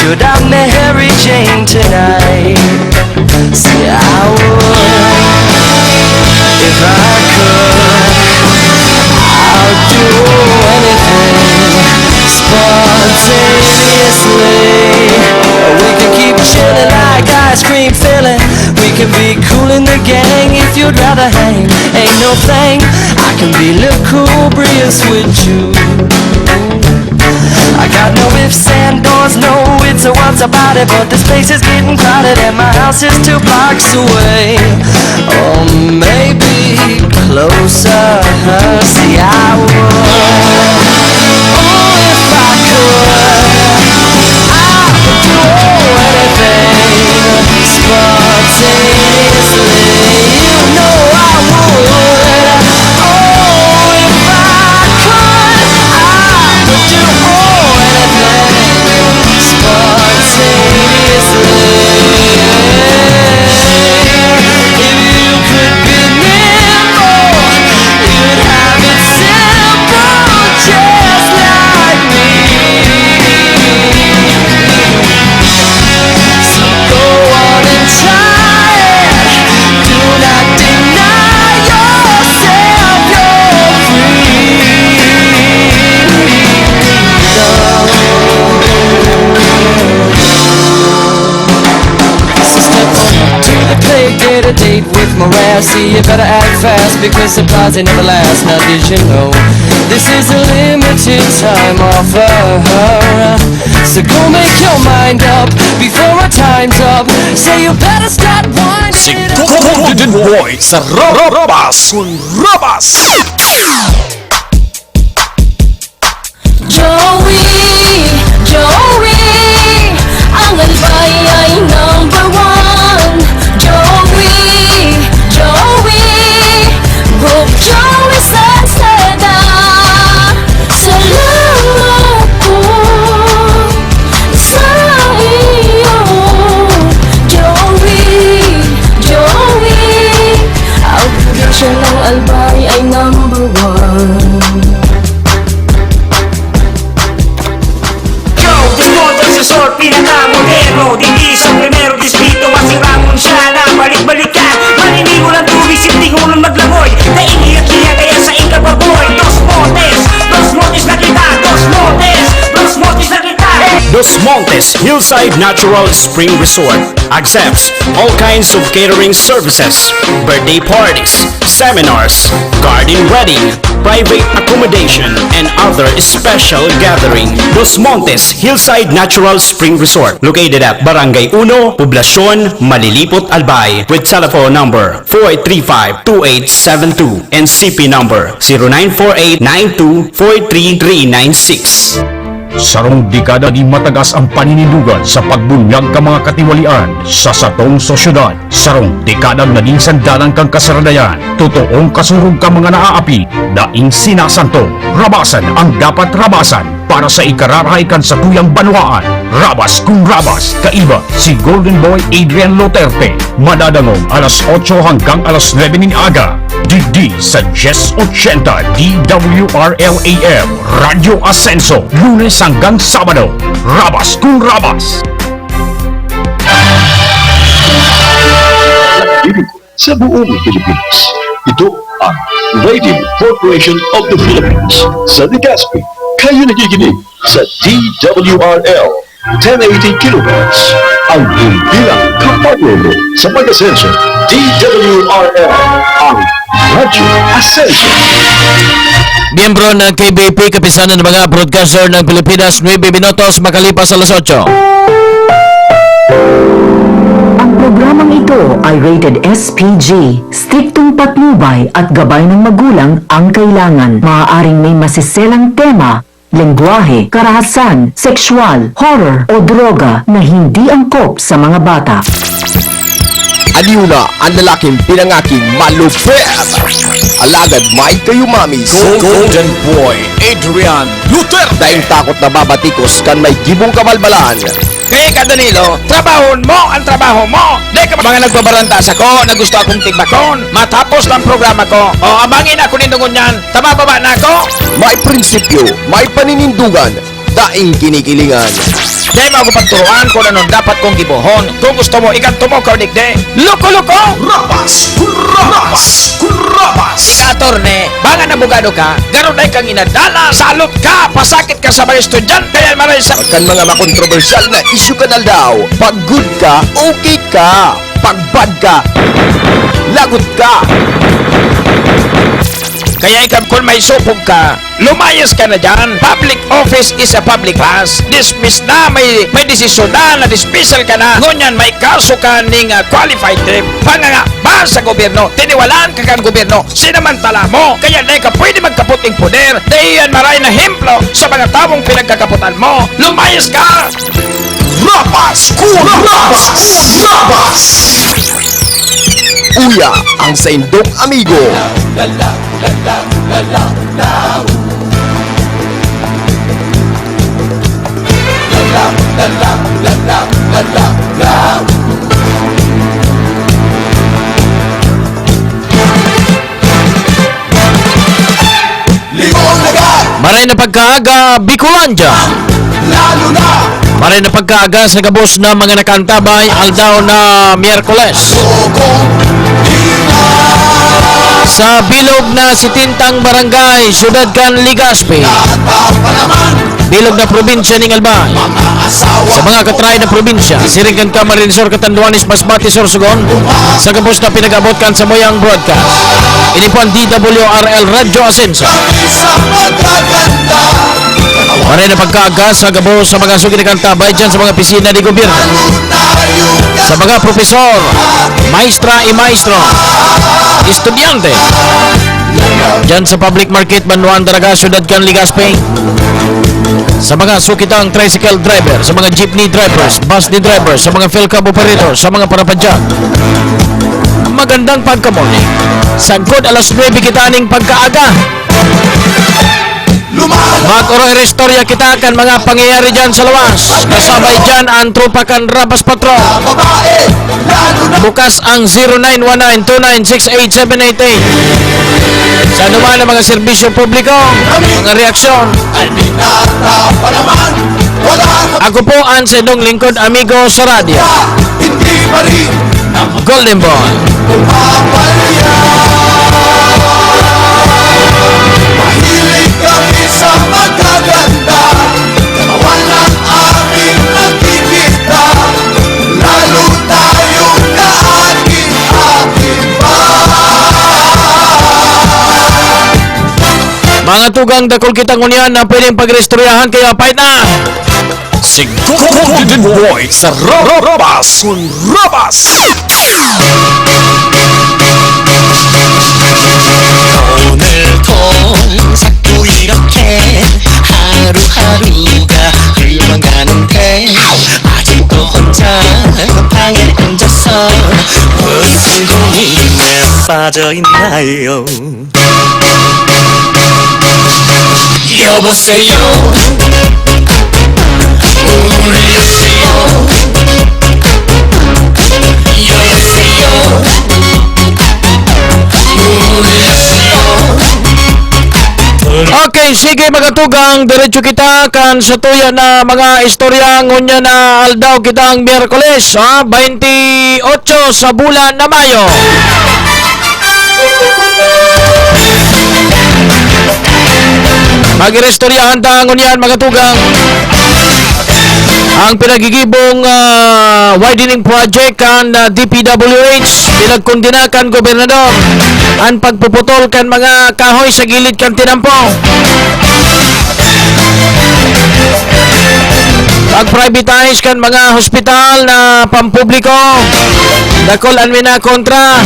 Should I marry Jane tonight? Say I would if I could. I'll do anything spontaneously. We can keep chilling like ice cream filling. We can be cool in the gang if you'd rather hang. Ain't no thing, I can be lugubrious with you. I got no ifs and doors, no it's or what's about it, but this place is getting crowded and my house is 2 blocks away. Or maybe closer. See, I would. Oh, if I could, I would do anything spontaneously. You know I would. Oh, if I could, I would do anything spontaneously. If you could be nimble, you'd have it simple, just like me. So go on and try it. Do not deny yourself your freedom. So step on to the plate, get a date with Mariah. See, you better act fast because supplies they never last. Now did you know this is a limited time offer? So go make your mind up before our time's up. Say you better start winding it up. Golden Boy sa Rabas con Rabas. Joey, Joey, ang albay ay number 1. Joey, Joey, Group Joey Salceda. Salamat po sa iyo. Joey, Joey, ang presyo ng albay ay number 1. Resort, pinaka-moderno. Di isang primero, distrito, masirangon siya na balik-balikan. Maninigo ng tubig, sintingunan maglangoy. Nainiyat niya kaya sa ikababoy. Dos Montes na kita. Dos Montes na kita. Dos Montes Hillside Natural Spring Resort accepts all kinds of catering services, birthday parties, seminars, garden wedding, private accommodation, and other special gathering. Dos Montes Hillside Natural Spring Resort, located at Barangay 1, Poblacion, Malilipot, Albay, with telephone number 4835-2872 and CP number 0948-9243-396. Sarong dekada di matagas ang paninindugan sa pagbunyag ka mga katiwalian sa satong sosyudad. Sarong dekadang naging sandalan kang kasaradayan. Totoong kasurog ka mga naaapi, daing sinasanto. Rabasan ang dapat rabasan para sa ikararahay kan sa tuyang banwaan. Rabas kung rabas, kaiba si Golden Boy Adrian Loterte. Madadangog alas 8 hanggang alas 9 ng aga. Digdi sa 1080 DWRL-AM Radio Ascenso, Lunes hanggang Sabado. Rabas kung rabas. Sa buong Pilipinas, ito ang Radio Corporation of the Philippines. Sa Legazpi, kayo nakikinig sa DWRL 1080 kHz. Ang bilang kapartner mo sa pag-asenso, DWRL, ang Radio Ascenso. Miyembro ng KBP, kapisanan ng mga broadcaster ng Pilipinas, 9 minutos makalipas alas 8. Ang programang ito ay rated SPG. Striktong patnubay at gabay ng magulang ang kailangan. Maaaring may masiselang tema, lengguwahe, karahasan, sexual, horror o droga na hindi angkop sa mga bata. Aliw na ang lalaking pinangaking malupet. Alagad may kayo mamis. Golden Boy Adrian Luterte. Daing takot na babatikos kan may gibong kabalbalan. Kaya ka Danilo, trabahon mo ang trabaho mo. Di ka mga nagbabarantas ako na gusto akong tigbakon. Matapos ng programa ko, o amangin ako nintungon yan. Tama ba na ako? May prinsipyo, may paninindugan, daing kinikilingan. Dahil mo ako pagturuan kung anong dapat kong gibuhon. Kung gusto mo, ikanto mo, Cordigde. Loko-loko! Rabas! Kurabas! Kurabas! Ika-atorne, banga na bugado ka, garon ay kang inadala, salot ka, pasakit ka sa mga estudyante, yan maray sa... Kan mga makontrobersyal na isyu ka na daw. Pag good ka, okay ka. Pag bad ka, lagot ka. Kaya ikaw kung may supog ka, lumayas ka na dyan. Public office is a public class. Dismiss na, may desisyon na dismissal ka na. Ngunyan, may kaso ka ning qualified trip. Panganga ba sa gobyerno? Tiniwalaan ka kang gobyerno. Sinamantala mo. Kaya na ka pwede magkaputing poder. Dahiyan maray na hemplo sa mga tawong pinagkakaputan mo. Lumayas ka! Rabas! Kurabas! Rabas! Uya ang sa indong amigo. Maray na pagkaaga, Bicolandia. Maray na pagkaaga sa gabos na mga nakantabay, aldaw na Miyerkules. Sa bilog na Sitintang Barangay, Syudad Can Legazpi. Bilog na probinsya ng Albay. Sa mga katry na probinsya, Siringgan Camarinesor, Catanduanes, Masbate, Sorsogon. Sa gabos na pinag-abot kan sa Moyang Broadcast. Ini po ang DWRL Radio Asenso. Maray na pagkaaga sa gabos sa mga sugi na kantabay dyan sa mga pisina di gobyerno. Sa mga profesor, maestra y maestro, estudyante. Dyan sa public market, Manuan Daraga, Syudad Can Legazpi. Sa mga sukitang tricycle driver, sa mga jeepney drivers, bus drivers, sa mga Philcab operators, sa mga parapadyak. Magandang pagka-morning. Sagkod alas 9 kitaning pagkaaga. Mag-oroy restorya kita kan mga pangyayari dyan sa lawas. Kasabay dyan ang tropa kan Rabas Patrol. Bukas ang 0919-2968788. Sa naman ang mga serbisyo publiko, mga reaksyon. Ako po ang sedong lingkod amigo sa radyo, Golden Boy. Sa magaganda, katawan ang aming nakikita, lalo tayo na akin pa. Mga tugang dakol kitang unyan na pwedeng pagrestoryahan kaya pahit na. Si Golden Boy sa Rabas! Kurabas! 오늘도 자꾸 이렇게 하루하루가 흘러가는데 아직도 혼자 방에 앉아서 무슨 고민에 빠져있나요 여보세요 울리세요 여보세요 Okay, sige mga tugang, diretso kita kan sa tuya na mga istorya ngunya na aldaw kitang Miyerkules, 28 sa bulan na Mayo. Mag-irestoryahan ta ngunyan mga tugang. Ang pinagigibong widening project kan DPWH pinagkundina kan gobernador ang pagpuputol kan mga kahoy sa gilid kan tinampo. Pag-privatize kan mga hospital na pampubliko, dakol anmina kontra.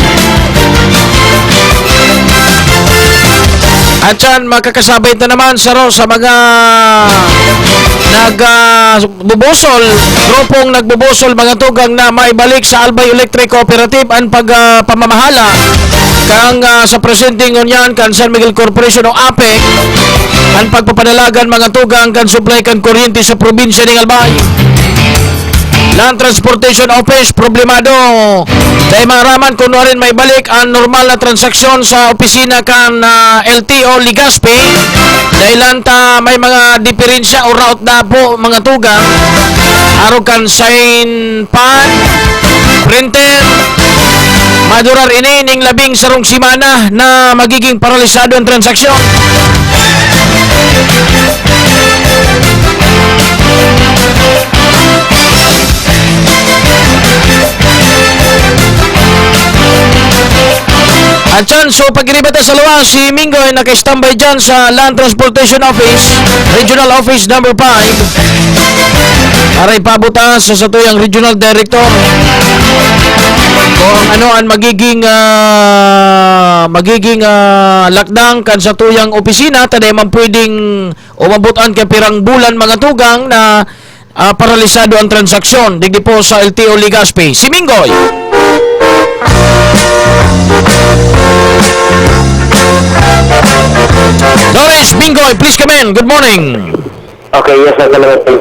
At yan, makakasabay na naman sa mga nagbubusol, grupong nagbubusol mga tugang na maibalik sa Albay Electric Cooperative ang pamamahala kang sa presenting ngunyan kan San Miguel Corporation o APEC ang pagpapadalagan mga tugang kan supply kan kuryente sa probinsya ng Albay. Land Transportation Office, problemado. Dahil maraman kung rin may balik ang normal na transaksyon sa opisina kan LTO Legazpi. Dahil ta may mga diferensya o route na po mga tugang. Araw kan sign pad, printer, madurar ini ning labing sarong simana na magiging paralisado ang transaksyon. At yan, so pag-iribata sa luwa, si Mingo ay naka-standby dyan sa Land Transportation Office, Regional Office number 5. Aray pabuta sa satuyang Regional Director kung ano ang magiging lakdang kan satuyang opisina, taday man pwedeng umabutan kay pirang bulan mga tugang na paralisado ang transaksyon digdi po sa LTO Legazpi. Si Mingoy. Doris Mingoy, please come in. Good morning. Okay, yes, salamat po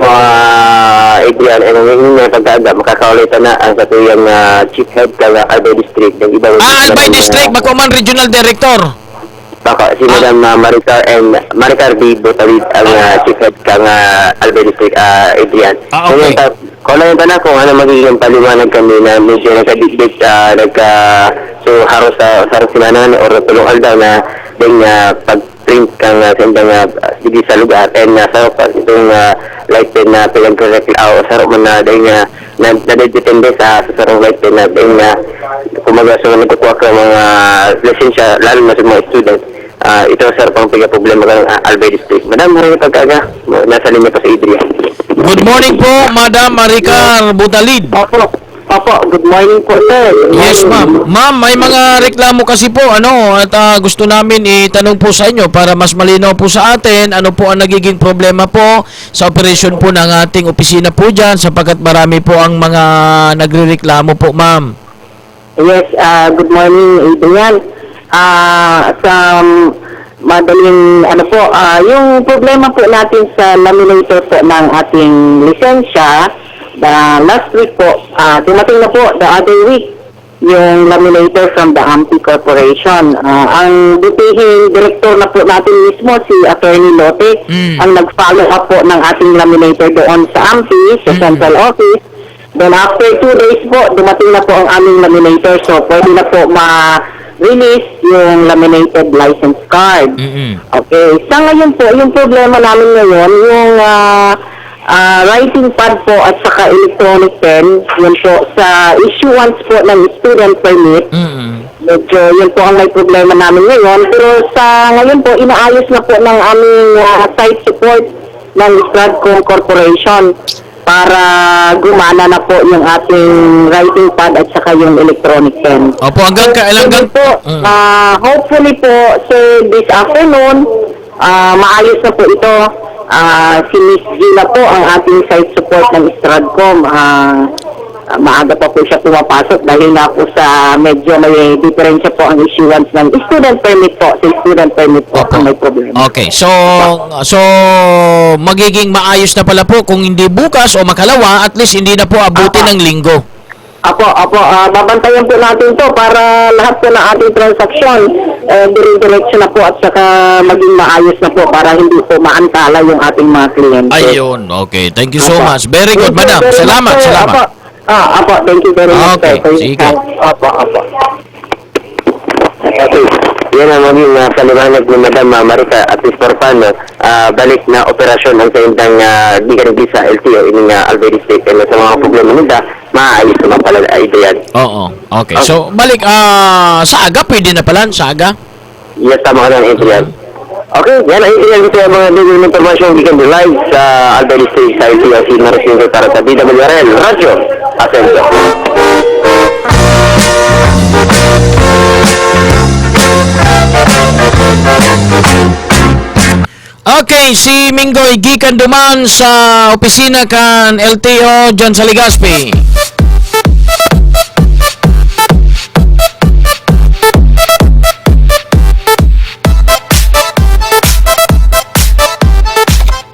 Adrian. And ngayon na pagkaaga, makakaulitan na ang satuyang chief head ng Albay District. Albay District, Makuman Regional Director. Baka, si Madam Maricar D. Butawid ang chief head ng Albay District, Adrian. Okay. Kung lang yung tanong kung ano magiging paliwanag kami na medyo nagka-dikdik, so haros sa sinanan or tulong aldaw na ding pag-print kang sendang sige sa lugar and sarap itong light pen na pinag-reklaw sarap man na ding nadedepende sa sarong light pen na ding kumaga so nagkukuha ka mga lisensya lalo na sa mga student. Ito sir pang problema ng Albay District. Madam, maraming pagkaga nasa linya pa sa Adrian. Good morning po, Madam Maricar Butalid. Opo, good morning po, sir. Yes, ma'am. Ma'am, may mga reklamo kasi po, at gusto namin itanong po sa inyo para mas malinaw po sa atin, ano po ang nagiging problema po sa operasyon po ng ating opisina po dyan, sapagkat marami po ang mga nagrereklamo po, ma'am. Yes, good morning, Adrian. Sa madaling yung problema po natin sa laminator po ng ating lisensya, last week po, dumating na po the other week yung laminator from the AMPI Corporation. Ang butihing director na po natin mismo, si Attorney Lote, ang nag-follow up po ng ating laminator doon sa AMPI, sa Central Office. Then after 2 days po, dumating na po ang aming laminator, so pwede na po release yung laminated license card. Okay. Sa ngayon po, yung problema namin ngayon, yung writing pad po at saka electronic pen, yun po, sa issuance po ng student permit, medyo yun po ang may problema namin ngayon. Pero sa ngayon po, inaayos na po ng aming site support ng Stradcom Corporation para gumana na po yung ating writing pad at saka yung electronic pen. Opo, hanggang kailan po, hopefully po, so this afternoon, maayos na po ito. Si Miss Gina po ang ating site support ng Stradcom. Maaga pa po siya pumapasok dahil na po sa medyo may diferensya po ang issuance ng student permit po. Sa student permit po kung may problema. Okay, so magiging maayos na pala po kung hindi bukas o makalawa, at least hindi na po abutin ng linggo. Apo, babantayan po natin to para lahat po ng ating transaksyon dire-diretso na po at saka maging maayos na po para hindi po maantala yung ating mga kliyente. Ayun, okay. Thank you so much. Very good, madam. Salamat. Apo, thank you very much. Okay, sige. Apo. Okay. Yan ang maging paliwanag ni Madam Marica at least for fun, balik na operasyon ang kaindang di kanigli sa LTO in Albay District and sa mga problema nila, maayos naman pala yan. Oo, okay. So, balik, sa aga, pwede na pala, sa aga? Yes, tama ka na, Adrian. Okay, yan ang Adrian dito yung mga legal information we can do live sa Albay District sa LTO si Marasingo para sa DWRL Radio Ascenso. Okay, si Mingoy gikan duman sa opisina kan LTO dyan sa Legazpi.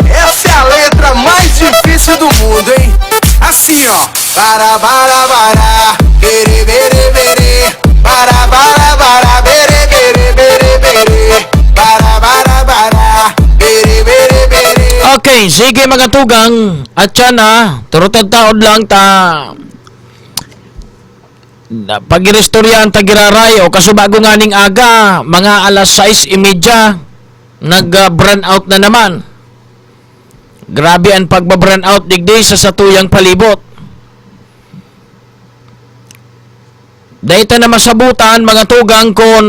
Essa é a letra mais difícil do mundo, hein? Assim, ó. Para biri biri biri. Para biri biri biri biri. Para biri biri biri. Okay, sige mga tugang. At yan turutad taod lang pagirestoryan tagiraray o kasubago nga ning aga, mga alas 6:30, nag-burn out na naman. Grabe ang pagba-burn out digdi sa satuyang palibot. Dahito na masabutan mga tugang kung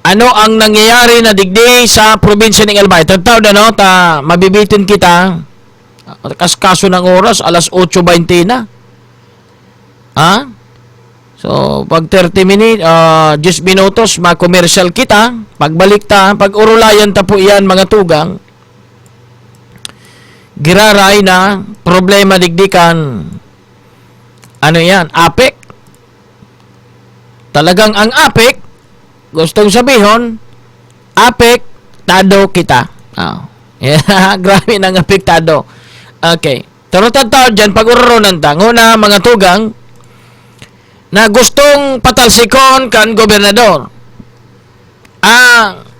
ano ang nangyayari na digdi sa probinsya ng Albay. Tagtawad mabibitin kita. Kaso ng oras, alas 8:20 na. So, pag 30 minutes, 10 minutos, ma-commercial kita. Pagbalik pag urulayan po iyan mga tugang, giraray na problema digdikan. Ano yan? APEC. Talagang ang APEC, gustong sabihin, APEC, tado kita. Yeah, grabe nang apektado. Okay. Turutad taon dyan, pag-ururonan nguna mga tugang, na gustong patalsikon kan gobernador. Ang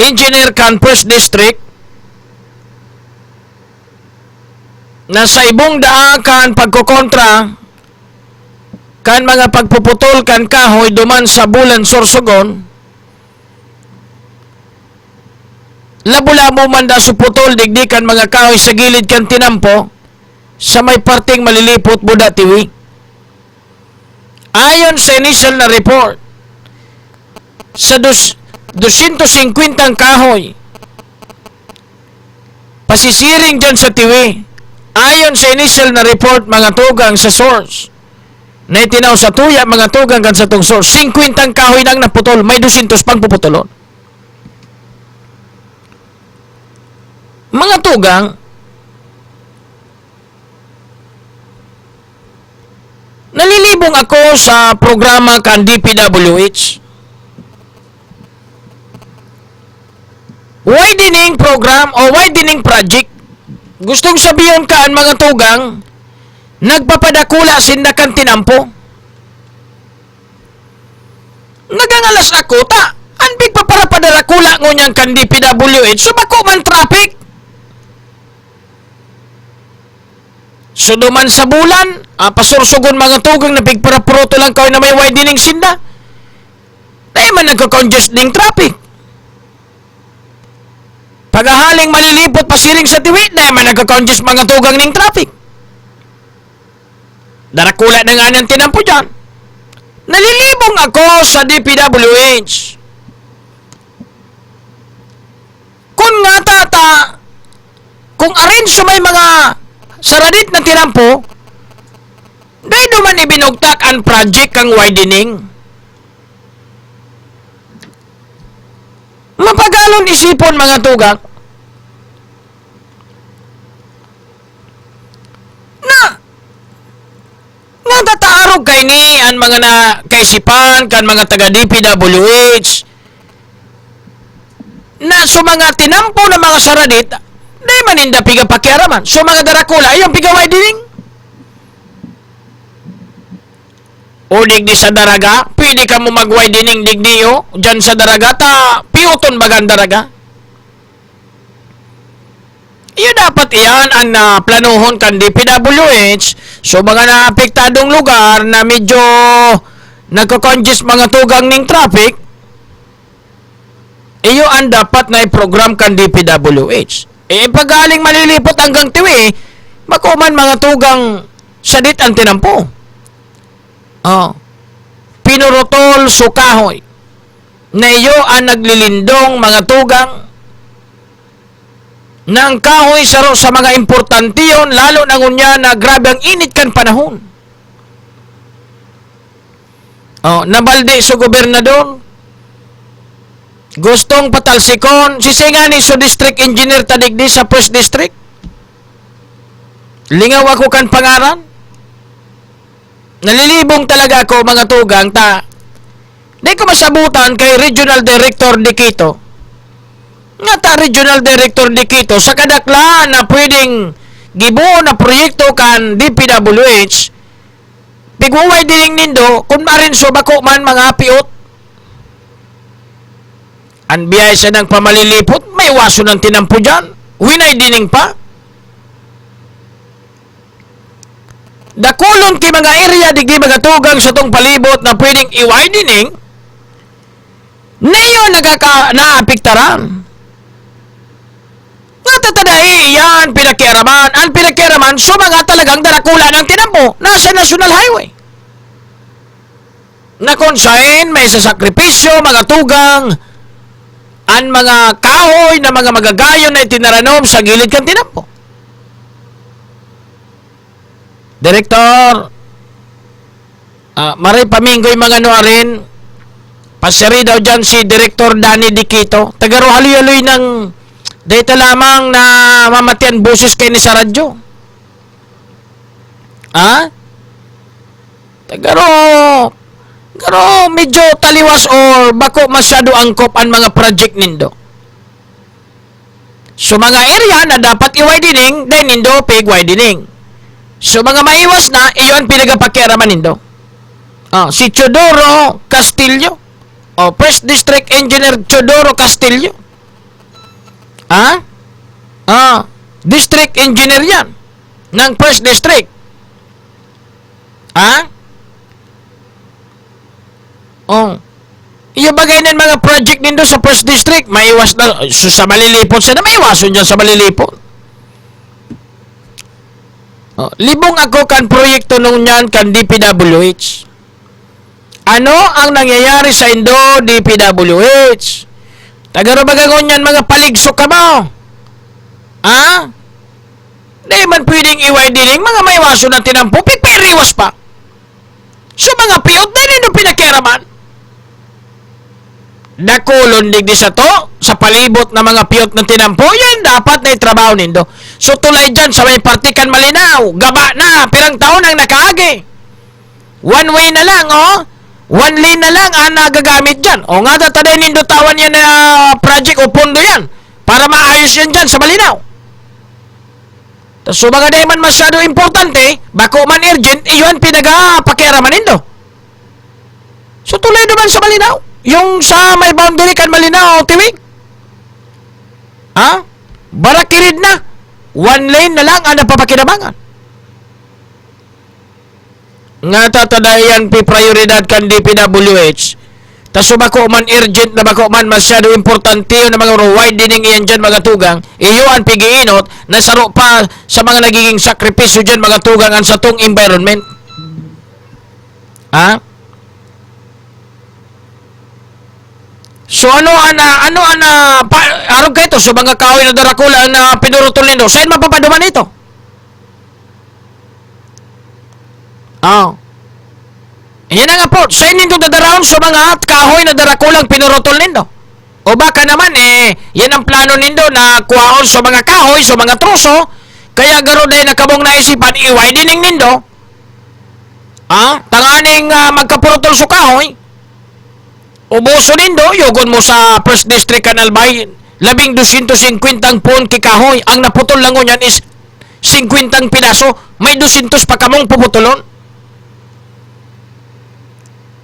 engineer kan First District, na sa ibong kan pagkukontra, kan mga pagpuputol kan kahoy duman sa Bulan Sorsogon, labo-labo man da suputol digdi kan mga kahoy sa gilid kan tinampo sa may parting malilipot Buda Tiwi. Ayon sa initial na report, sa 250 kahoy pasisiring dyan sa Tiwi. Ayon sa initial na report mga tugang sa source na itinaw sa tuya mga tugang kan sa tong source, 50 kahoy nang naputol, may 200 pang puputulon. Mga tugang, nalilibong ako sa programa kan DPWH. Widening program o widening project. Gustong sabihin kaan mga tugang, nagpapadakula sindakan tinampo. Nagangalas ako anbig pa para padarakula ngunyang kan DPWH, sumako man traffic. Suduman sa bulan, pasursugon mga tugang na pigparaproto lang kayo na may widening sinda. Dahil man nagkakongest ding traffic. Pagahaling malilipot pasiring sa Tiwi, dahil man nagkakongest mga tugang ning traffic. Darakula na nga niyang tinampo dyan. Nalilibong ako sa DPWH. Kung nga kung arin sa may mga saradit na tinampo, dahil duman ibinugtak ang project kang widening. Mapagalon isipon mga tugang, nga tataarog kay ni ang mga na kaisipan kan mga taga DPWH na so mga tinampo na mga saradit di maninda piga pakiaraman. So mga darakula yung piga widening o digdi sa daraga, pwede ka mo mag-widening digdiyo dyan sa daraga, piuton bagan daraga. Iyo dapat iyan ang planuhon kan DPWH. So mga naapektadong lugar na medyo nagkakongest mga tugang ning traffic, iyo ang dapat na i-program kan DPWH. Pagaling malilipot hanggang Tiwi, makuman mga tugang sadit ang tinampo. Pinurotol sukahoy na iyo ang naglilindong mga tugang ng kahoy sa mga importante yun, lalo na ngunya na grabe ang init kan panahon. Nabalde sa gobernador, gustong patalsikon, sisingani sa district engineer tadigdi sa First District. Lingaw ako kan pangaran. Nalilibong talaga ako mga tugang di ko masabutan kay Regional Director Dikito. Nga Regional Director Dikito sa kadakla na pwedeng gibuo na proyekto kan DPWH, piguway dining nindo, kung marin so bako man mga piot. Ang biyay sa ng pamalilipot, may waso ng tinampo dyan. Winay dining pa. Dakulon kay mga area digdi magatugang sa tong palibot na pwedeng i-widening, neyo naapiktaran. Nga tatadahi, yan pinakiaraman. Ang pinakiaraman, so mga talagang darakula ng tinampo nasa National Highway. Na konsain, may sasakripisyo, mga tugang, ang mga kahoy na mga magagayon na itinaranom sa gilid kang tinampo. Direktor, maray paminggoy mga rin, pasari daw dyan si Direktor Danny Diquito. Tagaro haloy-haloy ng data lamang na mamatian boses kay ni sa radyo. Tagaro medyo taliwas or bako masyado angkop ang mga project nindo. So mga area na dapat i-widening, then nindo pig-widening. So mga maiwas na, iyon pinagapakiaraman nindo. Si Chodoro Castillo. First District Engineer Chodoro Castillo. District Engineer yan. Ng First District. Iyo bagay ng mga project nindo sa First District, maiwas na. So sa malilipot, sana maiwason dyan sa malilipot. Libong ako kan proyekto nung yan kan DPWH. Ano ang nangyayari sa Indo DPWH? Tagaro bagagon yan mga paligsok ka mo? Di man pwedeng i-widening, mga maiwaso ng tinampo, pipiriwas pa. So mga piyot na nino pinakiaraman. Dakulon digdi sa to, sa palibot na mga piyot ng tinampo, yan dapat na itrabaho nindo. So tulay dyan sa may partikan malinaw, gaba na, pirang taon ang nakaagi. One way na lang, one lane na lang ang nagagamit dyan. Nga tatanay nindo tawan yan na project o pondo yan, para maayos yan dyan sa malinaw. So mga di man masyado importante, bako man urgent, iyon pinagapakiaraman nindo. So tulay naman sa malinaw. Yung sa may boundary kan malinaw, tiwig. Barakirid na. One lane na lang ang napapakinabangan. Nga tatadayan prioridad kan DPWH. Taso bako man urgent na bako man masyado importante yun na mga widening iyan dyan mga tugang, iyo ang pigiinot na saro pa sa mga nagiging sakripisyo dyan mga tugang ang satong environment. So ano arog kayo to so mga kahoy na darakula na pinurutol nindo, saan mapapaduman ito? Yan ang approach. Saan nindo dadaroon so mga kahoy na darakulang pinurutol nindo? O baka naman yan ang plano nindo na kuhaon so mga kahoy so mga troso, kaya garo dahil nakabong naisipan i-widening nindo. Tanganing magkapurutol so kahoy. Ubuso nindo, yugon mo sa First District Canal Bay, 250 ang puon kikahoy. Ang naputol lang nyan is 50 piraso. May 200 pa kamong puputulon.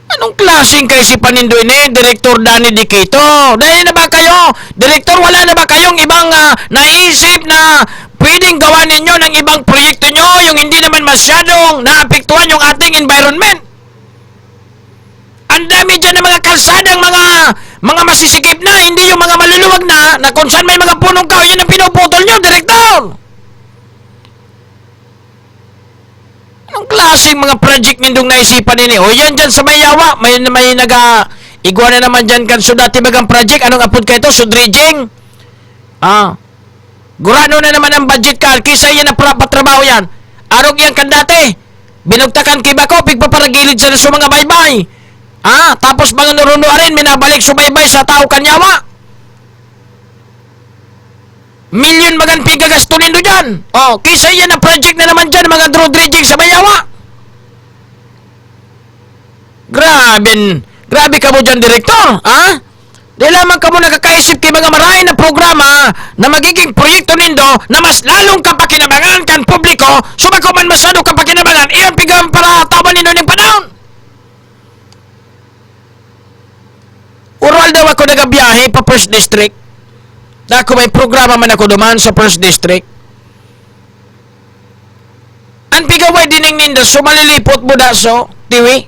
Anong klaseng kaisipan nindo ini, Direktor Danny Diquito? Dahil na ba kayo, Direktor, wala na ba kayong ibang naisip na pwedeng gawa ninyo ng ibang proyekto nyo, yung hindi naman masyadong naapektuhan yung ating environment? Ang dami dyan ng mga kalsadang mga masisikip na, hindi yung mga maluluwag na kung saan may mga punong kahoy, yun ang pinuputol nyo, Direktor. Anong klaseng mga project nindong naisipan nini? O yan dyan sa Mayawa, may igwa na naman dyan kan so dati bagang project, anong apod ka ito? So dredging. Gurano na naman ang budget ka, kisa yan na patrabaho yan. Arog yan kan dati. Binugtakan kibako, pigpaparagilid sa mga baybay. Tapos mga nuruno rin, minabalik sumaybay sa tao kanyawa. Milyon magan pigagastunin do dyan. Kisa yan na project na naman dyan, mga road dredging sa Mayawa. Grabe ka mo dyan, Direktor. Di lamang ka mo nakakaisip kay mga maray na programa na magiging proyekto nindo na mas lalong kapakinabangan kan publiko, sumako man masyado kapakinabangan, iyang pigam para tawan nindo ng panahon. Ural daw ako nagabiyahe pa First District. Dako may programa man ako duman sa First District. Ang pigaway dining nindo, so malilipot mo da so, tiwi?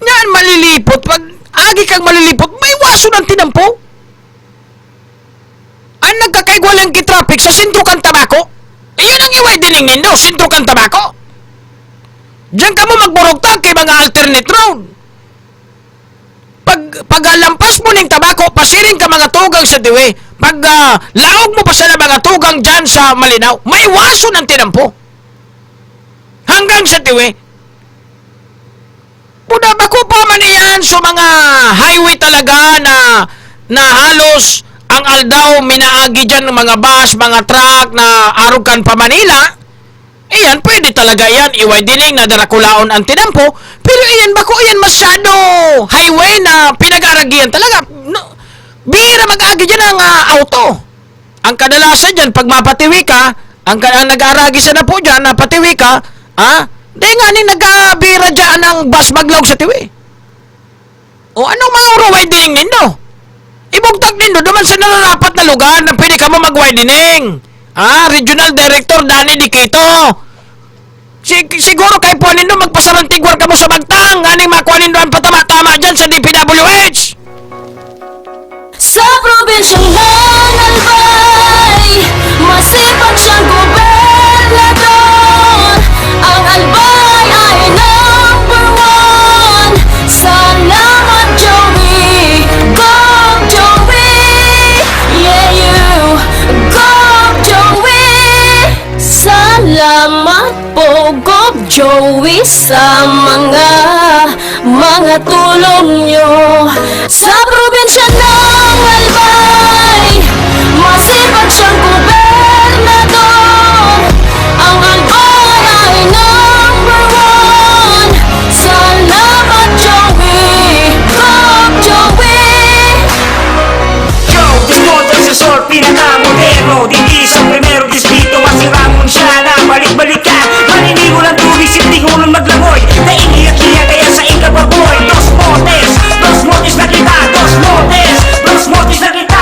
Yan malilipot, pag agi kang malilipot, may waso ng tinampo. Ang nagkakaigwalang kitraffic sa sentro kang tabako. Iyan ang iway dining nindo, sentro kang tabako. Diyan ka mo magburugtag kay mga alternate road. Paglampas mo ng tabako, pasiring ka mga tugang sa diwi. Pag laog mo pa sa mga tugang dyan sa Malinaw, may waso ng tinampo. Hanggang sa diwi. Puda ba ko pa man iyan sa mga highway talaga na halos ang aldaw minaagi dyan ng mga bus, mga truck na arugan pa Manila. Iyan, pwede talaga yan. Iway dining na darakulaon ang tinampo. Pero iyan ba ko iyan masyado highway na pinag-aragian talaga. No, bira mag-agi dyan ang auto. Ang kadalasan dyan, pag mapatiwi ka, ang nag-aaragi sa na po dyan, napatiwi ka, di nga ni nag-abira dyan ang bus maglog sa tiwi. O anong mga uro-widening nindo? Ibugtag nindo naman sa nararapat na lugar na pwede ka mo mag-widening. Regional Director Danny Diquito. Siguro kay po nindo magpasarantigwar ka mo sa bagtang. Aning makuha nindo ang patama-tama dyan sa DPWH. Sa probinsyang ng Albay, masipag siyang gobernador. Ang Albay ay number one. Salamat Joey, go Joey. Yeah you, go Joey. Salamat po go Joey sa mga tulong nyo. Sa probinsya ng Albay, masipag siyang gobernador. Ang Albay ay number one. Salamat Joey, go Joey. Joe Desmontes Asesor, pinaka-moderno. Dindi sa primero distrito, masiramon siya na balik-balikan. Maninigo ng tubig, sintingunan maglangoy. Naingiyak niya kaya sa ikababoy. Dos Montes na kita, Dos Montes na kita.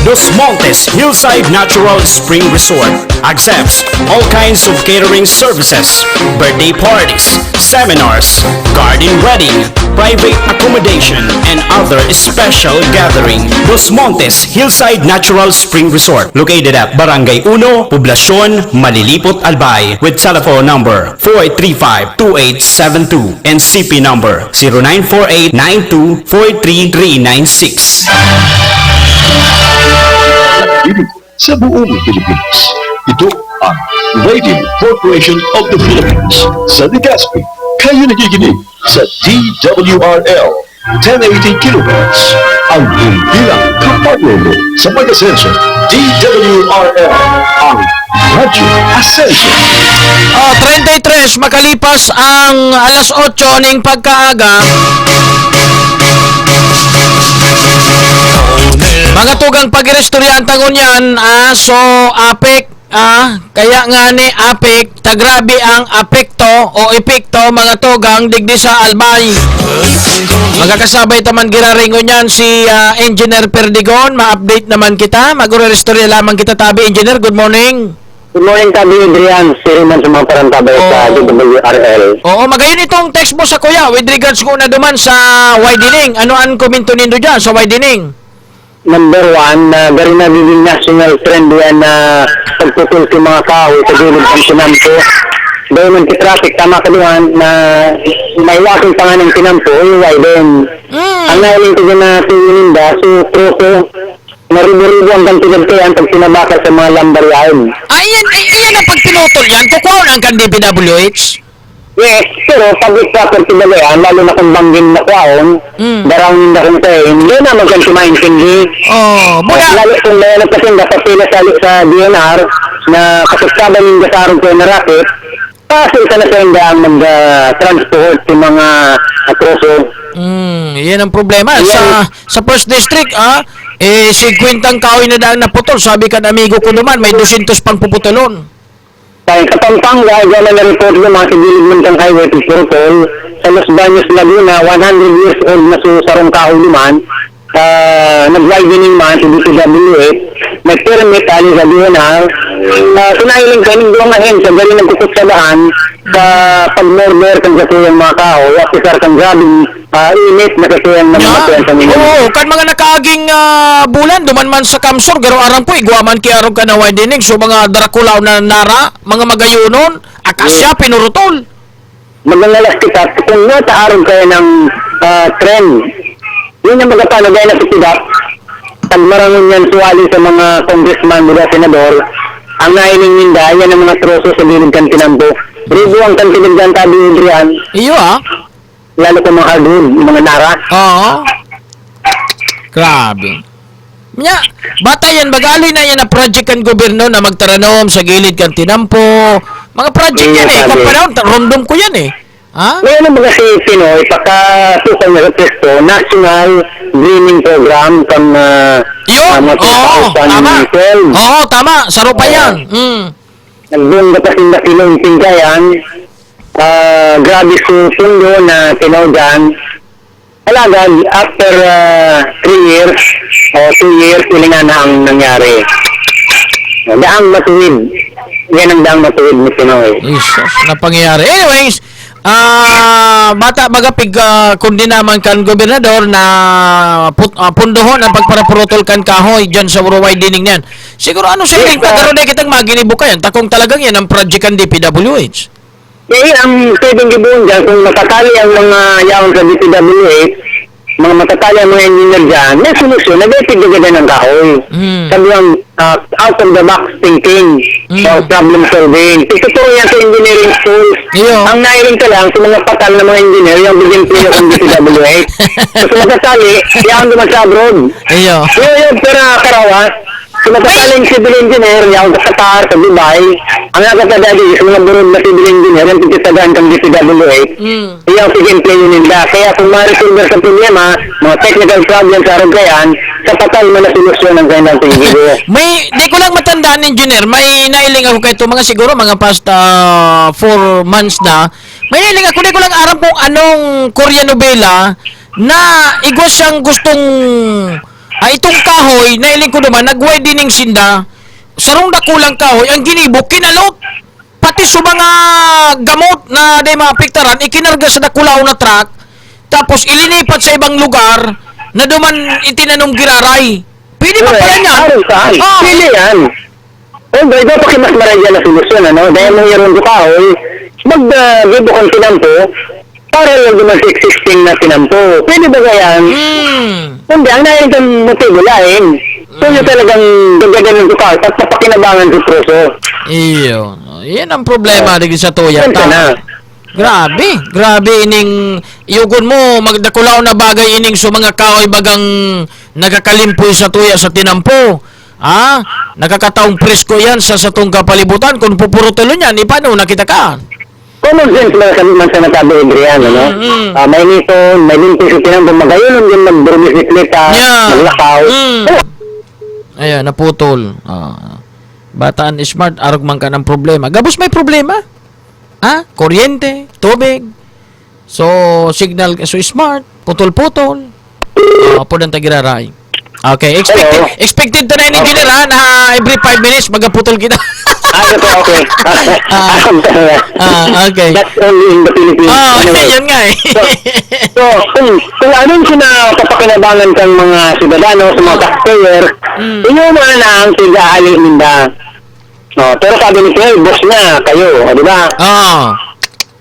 Dos Montes Hillside Natural Spring Resort accepts all kinds of catering services, birthday parties, seminars, garden wedding, private accommodation, and other special gathering. Dos Montes Hillside Natural Spring Resort, located at Barangay 1, Poblacion, Malilipot, Albay, with telephone number 435-2872 and CP number 0948-9243-396. Nagdinig sa buong Pilipinas. Ito ang Radio Corporation of the Philippines. Sa Legazpi, kayo nakikinig sa DWRL 1080 kHz. Ang bilang kapartner mo sa pag-ascenso, DWRL, ang Radyo Ascenso. 33 makalipas ang alas 8 ning pagkaaga. Mga tugang pag-irestoryantang unyan, so apek, kaya nga ni apek, tagrabe ang apekto o epekto mga tugang digdi sa Albay. Magkakasabay taman giraring unyan si Engineer Perdigon, ma-update naman kita, mag-irestorya lamang kita tabi, Engineer, good morning. Good morning, Tabi Adrian. Siriman sa mga parantabay sa DWRL. Oo, magayon itong text mo sa kuya with regards ko na duman sa widening. Ano ang komento nindo dyan sa widening? Number one, very nagiging national trend yan na pagpupul sa mga kahoy sa gilid ng sinampo. Dahil man traffic, tama ka duman na may waking pa nga ng sinampo, iway din. Ang nailing ko dyan na sininda, so troso, maribo-ribo ang ganti-gantihan pag sinabakal sa mga lambaryain. Ayan ang pag pinutol yan, kukuha ang kan DPWH. Yes, pero pag proper tinalayan, lalo na kung bangging na kwaon, darawin na kung tayo, hindi na magkanti maintindi. Lalo kung lalo kasi napapila sa DNR na kasagsaban yung gasarong kayo na racket, kasi ka na sa ang mag-transport yung mga atroso. Yan ang problema. Sa first district, si Quintang kahoy na daan na putol. Sabi ka na amigo ko naman, may 200 pang puputulon. Sa Pampanga, dyan na na-report ng mga sigilid ng highway to putol. Sa Los Baños, Laguna, 100 years old na susarong kahoy naman. Nag-widening man sa DPWH, may permit ali sa DNR. Sunailing ka, hindi ang ahensya, galing nagkukot sa daan sa pag-murder kang katuyang mga kahoy, at isar kang grabing init na katuyang na mga katuyang sa mga. Oo, kan mga nakaaging bulan, duman man sa Kamsor, garo arang po, igwaman ki arong ka na widening, so mga Draculaw na nara, mga magayunon, akasya, pinurutol. Magangalas kita, kung nataarong kayo ng trend, yun yung magpapanagay na sitidap, pag maraming yan suwali sa mga congressman mula senador, ang nailing ninda, yan ang mga troso sa bilid kan tinampo. Ribo ang kan tinagdan tabi Adrian. Iyo Lalo ko mga hardwood, mga nara. Oo. Grabe. Nya, bata yan, bagaloy na yan na project kan gobyerno na magtaranom sa gilid kan tinampo. Mga project yan eh, kapanahon, rondom ko yan eh. Ha? Ngayon ang mga si Pinoy, pagka-susal na represto, National Greening Program kang Yun! Oo, tama. Oo, tama. Saro pa yan. Nandun na kasi na pinunting ka yan. Grabe susundo na tinaw dyan. Alagad, after 3 years o 2 years, ilingan na ang nangyari. Daang matuwid. Yan ang daang matuwid ni Pinoy. Jesus, na pangyayari. Anyways, bata magapig kundi naman kan gobernador na pundohon ang pagparapurutol kan kahoy dyan sa Uruguay dining yan. Siguro ano sa iling pagkaroon na kitang maginibukayan takong talagang yan ang project kan DPWH. Ang pwedeng gibuon dyan kung matatali ang mga yaon sa DPWH, mga matatali ang mga engineer dyan, may solusyon na dapat gagawin ng kahoy. Sabi ang out of the box thinking or problem solving. Ituturo yan sa engineering schools. Ang nailing ka lang sa mga patal na mga engineer, yung bigyan player ng DPWH. So matatali, yaon naman sa abroad. Yung pera karawa, sa matataling civil engineer, yaon sa Qatar, sa Dubai, ang nakatadagi sa mga burod na civil engineer, yung tititagaan ng DPWH, yung bigyan player nila. Kaya kung ma-resolver sa problema, mga technical problems sa araw kayan, sa patal mo na solusyon ng kanilang tingin. Di ko lang matandaan, engineer, may nailing ako kayo mga siguro, mga past 4 months na, may nailing ako, di ko lang aram kung anong Korean novela na igwas siyang gustong itong kahoy, nailing ko naman, nag-widening sinda, sarong dakulang kahoy, ang ginibok, kinalot, pati sa mga gamot na di maapektaran, ikinarga sa dakulaw na truck, tapos ilinipat sa ibang lugar, na duman itinanong giraray. Pwede ba pala niya? Pwede yan. Ito pa kimas maraya na solusyon, ano? Dahil mayroon ko kahoy, mag-gibo kang tinampo, para lang naman sa existing na tinampo. Pwede ba yan? Hindi, ang nailing kang matibulain. So yun talagang gaganin ko kahoy, at napakinabangan sa proso. Iyo. Yan ang problema dito sa tuya. Grabe ining yugon mo magdakulaw na bagay ining so mga kahoy bagang nagakalimpoy sa tuya sa tinampo. Nakakataong presko yan sa satong kapalibutan kung pupurutulon yan, paano nakita ka? Common sense lang sabi man sa natabi Adrian, ano? May nito, may linti sa tinampo, magayon yung mag-brumisikleta, maglakaw. Ayan, naputol. Bataan smart, arugman ka ng problema. Gabos may problema? Kuryente, tubig. So, signal, so smart, putol-putol. Pudang tagiraray. Okay, expected to na yung engineer na every 5 minutes magaputol kita. Okay. Okay. That's only in the Philippines. Yan nga eh. So, kung anong sinapapakinabangan kang mga ciudadano sa mga taxpayer, inuman na ang tiga-aling ninda. Pero sabi ni Clay, boss na kayo, di ba?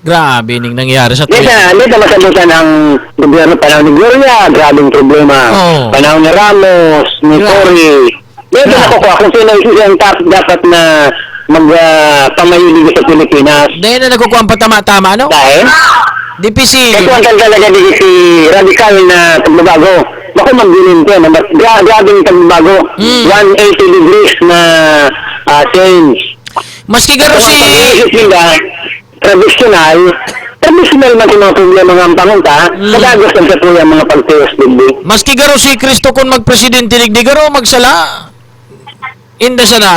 Grabe ning nangyari sa tuya. Dito masabutan ang gobyerno panahon ni Gloria, grabing problema. Panahon ni Ramos, ni Cory. Dito nakukuha kung sino yung dapat na magpamayulig sa Pilipinas. Dahil na nakukuha ang patama-tama, ano? Dahil? DPC. Ito ang talaga din si radical na pagbabago. Bako mag-bilin ko na grabing pagbabago. 180 degrees na change. Maski garo si traditional, traditional man yung mga problema ng pangunta, magagustan sa po yung mga pag-PSDB. Maski garo si Kristo kung magpresidente di garo magsala. Inda siya na.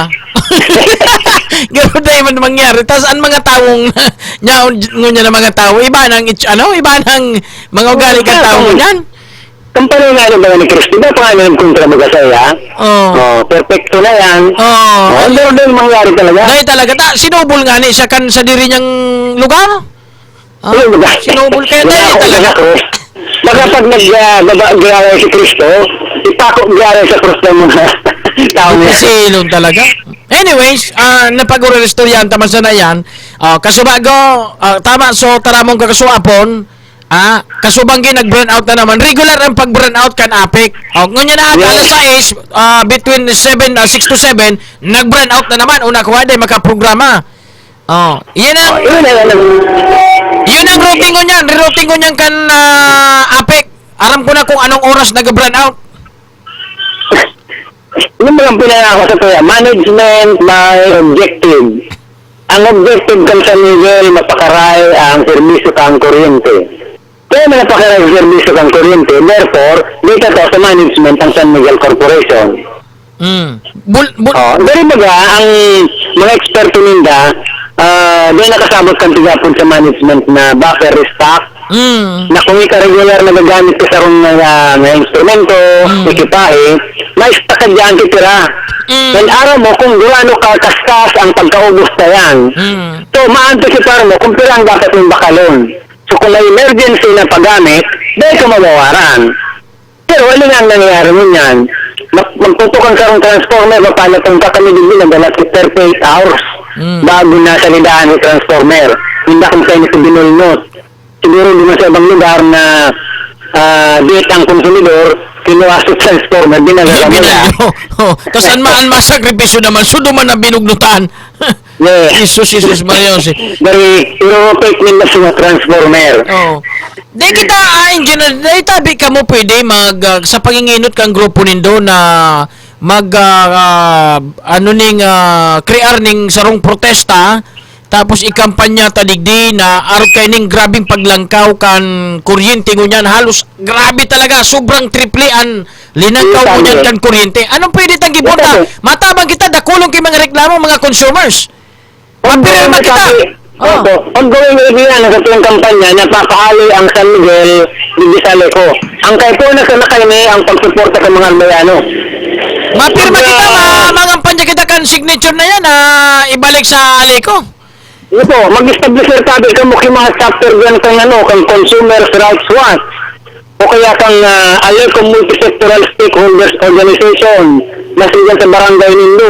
Garo na man mangyari. Tas ang mga taong ngunya na mga tao, iba nang iba nang mga ugali ka tao niyan. Kampanya nga ba ni Kristo? Ba pangalan ng kontra mag-asaya? Perfecto na yan. Ano din mangyari talaga? Dahil talaga sinubol nga ni siya kan sa diri niyang lugar. Sinubol kaya dahil talaga. Baka pag nag-gawin si Kristo, ipako-gawin sa cross ng mga tao niya. Silong talaga. Anyways, napag-uro istoryan tama sa na yan. Kasubago, tama, so taramong kakasuapon, kasubang nag-burn out na naman. Regular ang pag-burn out kan apik. Ngunyan na alas 6, between 6 to 7, nag-burn out na naman. Una ko day makaprograma. Yan ang routing ko niyan. Rerouting ko niyan kan apik. Aram ko na kung anong oras nag-burn out. Yung mga pinanako sa tuya, management by objective. Ang objective kan San Miguel, mapakaray ang serbisyo kang kuryente. Kaya may napakaray ang serbisyo kang kuryente, therefore, dito to sa management ang San Miguel Corporation. Dari baga, ang mga eksperto ninda, doon nakasabot kang tigapon sa management na buffer restock, na kung ika-regular na gagamit ka sa rong mga instrumento, ekipahe, may stock ka dyan titira. Then araw mo kung gulano ka kaskas ang pagkaubos na yan. So, ma-anticipar mo kung pirang dapat yung bakalon. So, kung may emergency na paggamit, dahil ka mawawaran. Pero wala nga ang nangyayari mo yan. Magtutukan ka ng transformer, mapalatong ka kami din ng dalat 38 hours bago na salidaan yung transformer. Hindi akong kayo nito binulnot. Siguro di sa ibang lugar na date ang konsumidor, kinuha sa transformer, dinagala mo na. Tapos anmaan masakripisyo naman, sudo man na binugnutan. Jesus Maria. Dari, i-rotate nila sa transformer. Di kita, engineer, di tabi ka mo pwede sa panginginot kang grupo nindo na crear ning sarong protesta, tapos ikampanya tadigdi na arot kay ning grabing paglangkaw kan kuryente ngunyan, halos grabe talaga, sobrang triplean linangkaw ngunyan kan kuryente. Anong pwede tang gibuta? Matabang kita dakulong kay mga reklamo mga consumers. Mapirma kita. Ongoing area na sa tuwing kampanya, napapahali ang San Miguel di Bisaleco. Ang kay po na sa nakayme ang pagsuporta sa mga albayano. Mapirma kita, mangampanya kita kan signature na yan, ibalik sa Aleco. Ito po, mag-establish tabi ka mo mga chapter dyan kang Consumers Rights Watch o kaya kang Aleco Multisectoral Stakeholders Organization na siya sa barangay nindo,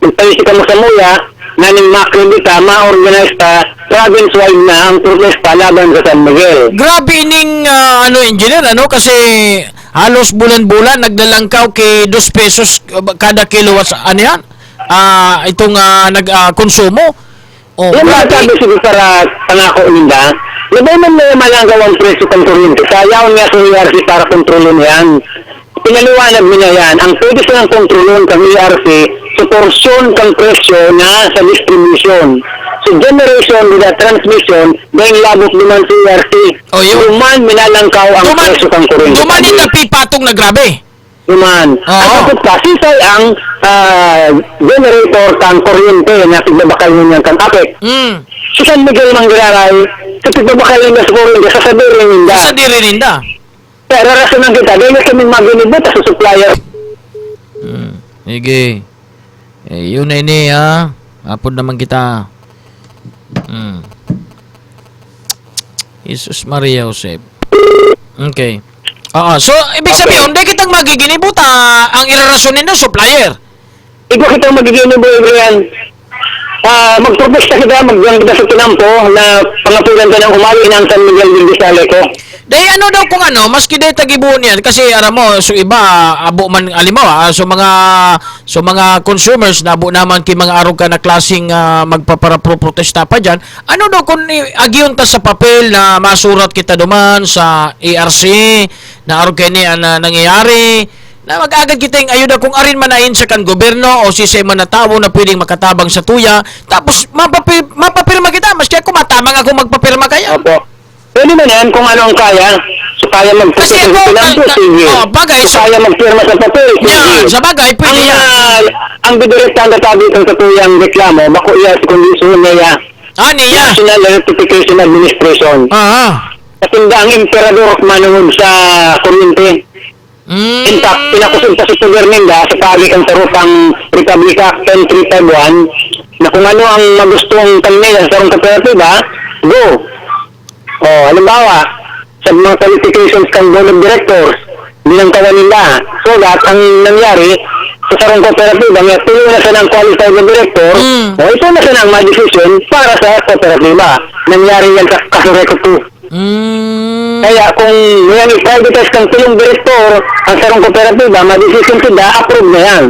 magpaisi ka mo sa muya, naning makredita, ma-organize ka, province-wide na ang protesta laban sa San Miguel. Grabe ining, engineer, kasi halos bulan-bulan naglalangkaw kay 2 pesos kada kilowatt, yan? Itong konsumo. Yung mga sabi siguro para pangako ninda, labay man na malang gawang presyo ng kuryente, sayaw niya sa ERC para kontrolin yan. Pinaliwanag niya yan, ang pwede silang kontrolin ng ERC sa porsyon ng presyo na sa distribution. So generation with transmission, dahil labot naman sa ERC. Duman minalangkaw ang presyo ng kuryente. Duman yung napipatong na grabe. Duman. At kasi ang generator kang kuryente na pigbabakal niya kang apek. Si San Miguel Manggararay, sa pigbabakal niya sa kuryente, sa sadiri ninda. Pero rason ng kita, dahil kami maginibot sa supplier. Sige. Yun na ini, hapon naman kita. Jesus Maria Josep. Okay. So, ibig sabihin, hindi kitang magiginibot, ang irarason nito, supplier. Ikaw kitang magiginibot, Brian. Magpropesta kita, magbilang kita sa tinampo na pangapulan ka ng umali ng San Miguel del Bisaleco. Dahil daw kung maski dahil tagibuon yan, kasi alam mo, so iba, abo man, alimaw, so mga consumers, na abo naman kay mga araw ka na klaseng magpapara-protesta pa dyan, daw kung agiyon ta sa papel na masurat kita duman sa ERC, na araw kayo niya na nangyayari, na mag-agad kita yung ayuda kung arin manain sa kan gobyerno o sisay man na tao na pwedeng makatabang sa tuya, tapos mapapirma kita, maski ako matamang ako magpapirma kaya. Pwede man yan kung ano ang kaya. So kaya magpapel Kasi sa pinanto, sige. bagay, So kaya magpirma sa papel, sige. yan, sa bagay, pwede yan. Ang bidirekta na tabi itong katuyang reklamo, bako iya sa kondisyon niya, Niya. National Electrification Administration. Katinda ang emperador manungod sa kuryente. In fact, pinakusunta sa Pagernenda sa pagitan sa rupang Republika 10351 na kung ano ang magustuhang kanila sa sarong kooperatiba, go. Halimbawa, sa mga qualifications kang board of directors, binangtawan nila. So that, ang nangyari, sa sarong kooperatiba, nga tuloy na siya ng qualified na director, ito na siya ng ma-decision para sa kooperatiba. Nangyari yan sa Kasureko 2. Kaya kung yan i-privatize kang tulong director ang sarong kooperatiba, ma-decision sila, approve na yan.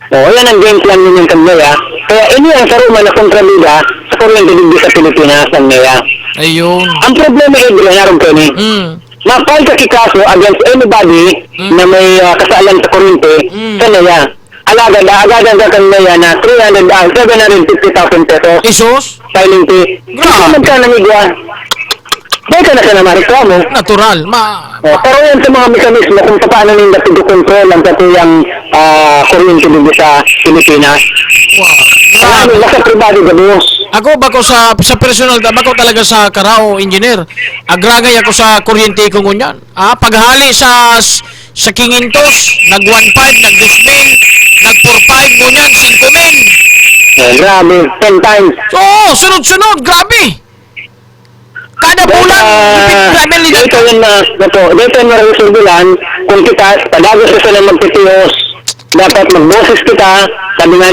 Yan ang game plan ninyo sa NEA. Kaya ini ang saruma na kontrabida sa kuryente dito sa Pilipinas ang NEA. Ayun. Ang problema Adrian, naroon ko ni, ma-file ka kaso against anybody na may kasaalan sa kuryente sa NEA. Agadan ka kang NEA na 750,000 pesos. Isos? Filing fee. Hindi ka namigwa. Dahil ka na siya na mareklamo. Natural. Pero yan sa mga mekanismo kung paano nila pido-control ang katuyang kuryente dito sa Pilipinas. Wow. Nasa privado ka boss. Ako bako sa personal, bako talaga sa Karao engineer. Agragay ako sa kuryente ko ngunyan. Paghali sa Kingintos, nag 1.5, nag 2,000, nag 4.5 ngunyan, 5,000. Grabe, 10 times. Sunod-sunod, grabe. Kada bulan, dito yun na-resolvelan kung kita, padagos ka sila magtitiyos, dapat magboses kita, sabi nga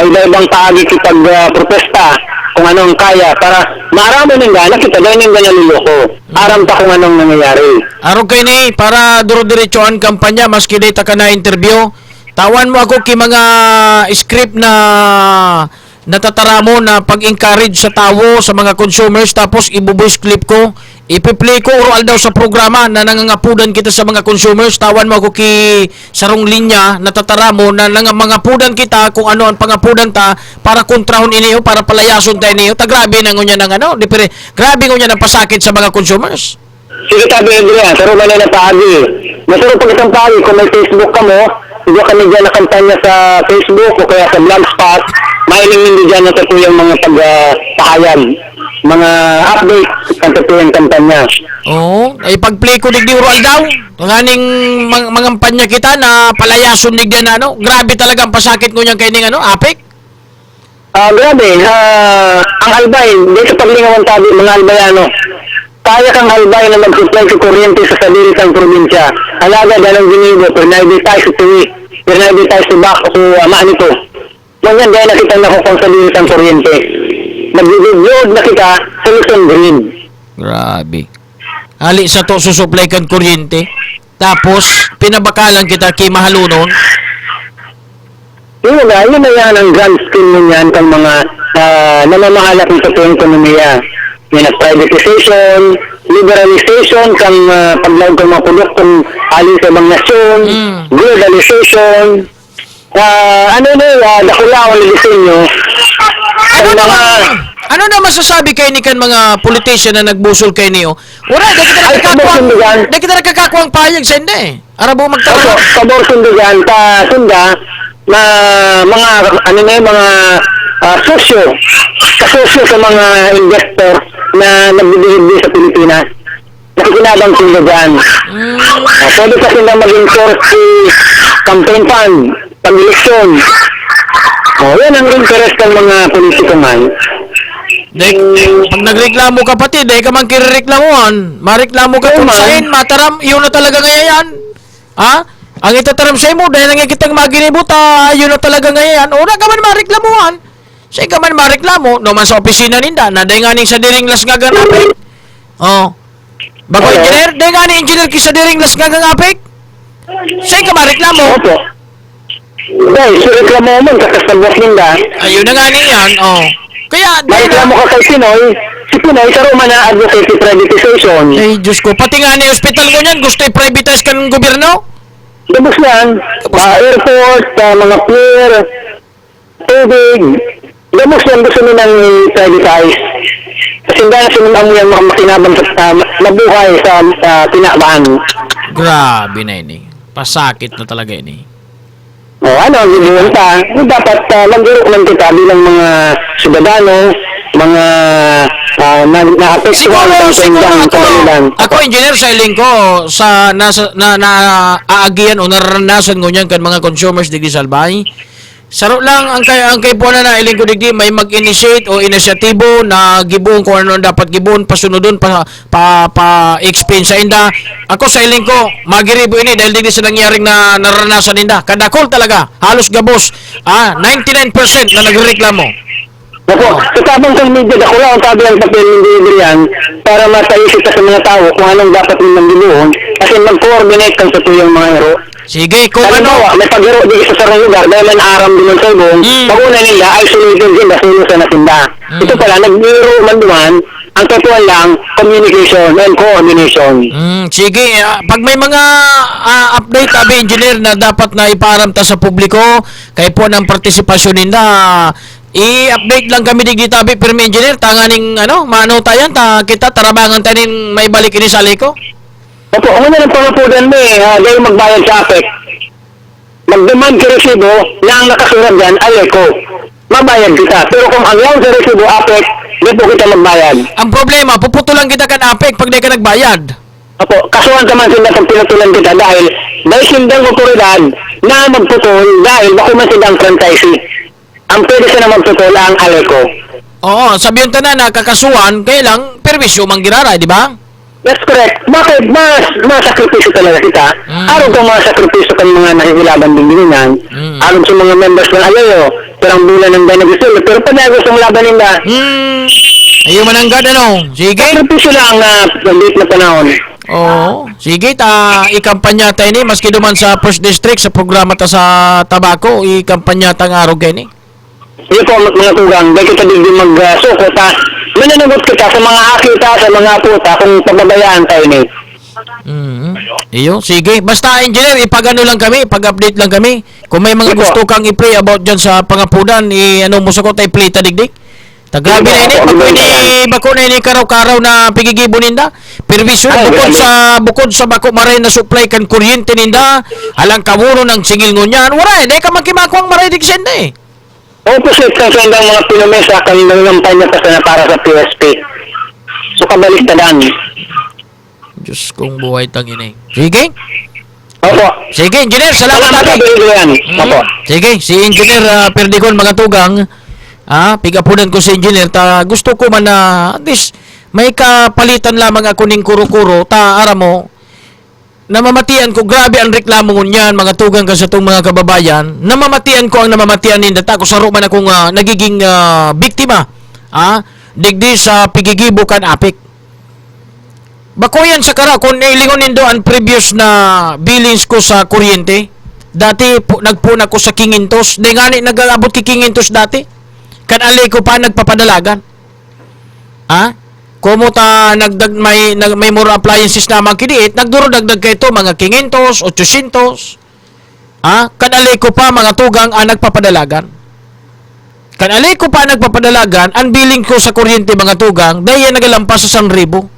iba-ibang paagi kitag protesta kung anong kaya para marami ng gana kita, dahil ng gana niloko. Aram pa kung anong nangyayari. Araw kayo ni, para duro-diretsoan kampanya, maski data ka na interview, tawan mo ako kay mga script na natatara mo na pag-encourage sa tao, sa mga consumers, tapos ibubuis clip ko, ipi-play ko oral daw sa programa na nangangapudan kita sa mga consumers. Tawan mo ako ki sarong linya, natatara mo na nangangapudan kita kung ano ang pangapudan ta para kontrahon iniyo, para palayason tayo niyo. Grabe na ngunya ng grabe ngunya ng pasakit sa mga consumers. Sige tabi Adrian, saro ba na paagi? Masaro pag isang paagi, kung may Facebook ka mo, hindi kami dyan na kampanya sa Facebook o kaya sa Blogspot, mailing hindi dyan na tatuyang mga pagpahayag, mga update ang tatuyang kampanya. Ay pag-play ko digdi oral daw, nganing mga kampanya kita na palayason digdi na grabe talaga ang pasakit ngunya kay ning apik. Grabe, ang albay, di sa paglingawan tabi, mga albayano, kaya kang albay na mag-supply sa kuryente sa sarili kang probinsya. Alaga dalang ginigo, pernaydi tayo sa tuwi, pernaydi tayo sa bako, sa maanito. Ganyan dahil nakita na ko kung sarili kang kuryente. Nag-reviewed na kita sa Luzon Green. Grabe. Ali sa to susupply kang kuryente, tapos pinabakalan kita kay mahalunon. Yun na yan ang grand scheme mo yan kang mga namamahalak ng sa ekonomiya. Yung privatization, liberalization, kang paglaog ng mga produktong alin sa ibang nasyon, globalization, dakulawan ng disenyo. Ano na masasabi kayo ni kan mga politician na nagbusol kayo niyo? Wala, di kita nakakakuang payag sa hindi. Arabo magtawag. Pabor sundugan, sunda, na mga kasosyo sa mga investor na nagbibigay sa Pilipinas. Nakikinabang sundugan. Pwede kasi na maging source si campaign fund, pag-eleksyon. Yan ang interest ng mga politiko man. Pag nagreklamo ka pati, dahil ka man kireklamuhan, mareklamo ka kung saan, mataram, yun na talaga ngayon. Ang itataram sa'yo mo, dahil nang kitang maginibuta, yun na talaga ngayon. Una ka man mareklamuhan. Sa'yo ka man mareklamo, no man sa opisina ninda, na dahil nga ning sa diring las gaganapik. Bago engineer, dahil nga ning engineer kisa diring las gaganapik. Sa'yo ka mareklamo. Opo. Dahil, si reklamo mo, kakasabot ninda. Ayun na nga niyan, Kaya, mareklamo ka kay Pinoy, si Pinoy sa Roma na advocate privatization. Ay, Diyos ko, pati nga ni hospital mo niyan, gusto i-privatize ka ng gobyerno? Tapos yan, airport, mga pier, tubig, tapos yan gusto nilang i-privatize. Kasi sindahan sinunan mo yan makinabang sa mabuhay sa tinabaan. Grabe na ini. Pasakit na talaga ini. O ano, yun ta, dapat mag-iro man kita bilang mga sudadano, mga na-apektuhan Ako, engineer, sa iling ko, sa aagian o naranasan ko niyan kan mga consumers digdi sa Albay. Saro lang ang kay po na iling ko digdi may mag-initiate o inisyatibo na gibuon kung ano dapat gibuon pasunodon pa explain sa inda. Ako sa iling ko magiribo ini dahil digdi sa nangyaring na naranasan inda. Kadakol talaga, halos gabos. 99% na nagrereklamo. Opo, katabang sa media ako lang ang tabi ang papel ng deliveryan para mataisip sa mga tao kung anong dapat nilang gibuon kasi mag-coordinate kan sa tuyong mga hero. Sige, kung Halimbawa, may paghiro di sa sarang lugar dahil may naaram din ng saybong, pag-una nila, isolated din na sino sa natinda. Ito pala, nagbiro man duman, ang totoo lang, communication and coordination. Sige, pag may mga update, Abi Engineer, na dapat na iparamta sa publiko, kaya po ng partisipasyon nila, i-update lang kami digdi Tabi, Permi Engineer, tanganing, mano tayan, kita tarabangan tanin may balik ini sa liko. Opo, ang una ng pangapudan mo dahil magbayad sa APEC. Mag-demand ka resibo na ang nakasulat dyan ay ECO. Mabayad kita. Pero kung ang yaw sa resibo APEC, di po kita magbayad. Ang problema, puputulan kita kan APEC pag di ka nagbayad. Opo, kasuhan naman sila kung pinutulan kita dahil sindang otoridad na magputol dahil bako man silang franchisee. Ang pwede sila magputol ang ALECO. Oo, sabihin ta na kakasuhan, kaya lang, perwisyo mang ginara, di ba? That's correct. Bakit? Mas sakripisyo talaga kita. Araw kang mga sakripisyo kan mga nakikilaban din din yan. Araw sa mga members ng Alayo. Pero ang bulan ng Benegusul. Pero pa na gusto laban nila. Ayaw mananggad, Sige. Sakripisyo lang na late na panahon. Oo. Sige, ikampanya tayo ni. Maski duman sa First District, sa programa ta sa Tabaco, ikampanya ta ng araw kayo ni. Hindi po mga tugang. Dahil kita din mag-suko ta. Mananagot kita sa mga akita, sa mga puta, kung pababayaan tayo ni. Iyo, sige. Basta, engineer, ipag-ano lang kami, ipag-update lang kami. Kung may mga gusto kang i-play about dyan sa pangapunan, mo sa ko tayo play ta digdig. Tagrabe na ini, bako na ini karaw-karaw na pigigibo ninda. Perwisyo, bukod sa bako maray na supply kan kuryente ninda, alang kawuro ng singil ngunyan. Wala, hindi ka makimakuang maray digsenda Opposite sa sendang mga pinumesa kanilang kampanya na para sa PSP. So, kabaliktadaan. Diyos kong buhay tangin eh. Sige? Opo. Sige, engineer, salamat natin. Opo. Sige, si engineer Perdicon mga tugang, pigapunan ko si engineer, gusto ko man na, at least, may kapalitan lamang ako ning kuro-kuro, ara mo, namamatian ko, grabe ang reklamo ngunyan, mga tugang ka sa itong mga kababayan, namamatian ko ang namamatian ninda, ko saro man akong nagiging biktima, digdi sa pigigibo kan APEC. Bako yan sa kara, kung nailingon nindo ang previous na billings ko sa kuryente, dati nagpuna ko sa Kingintos, di nga nag-abot ki Kingintos dati, kan alay ko pa nagpapadalagan. Kumo ta may more appliances na magkiniit, nagduro dagdag kay ito mga 500, 800. Kanalay ko pa mga tugang nagpapadalagan. Kanalay ko pa nagpapadalagan, ang billing ko sa kuryente mga tugang, dahil nagalampas sa 1,000.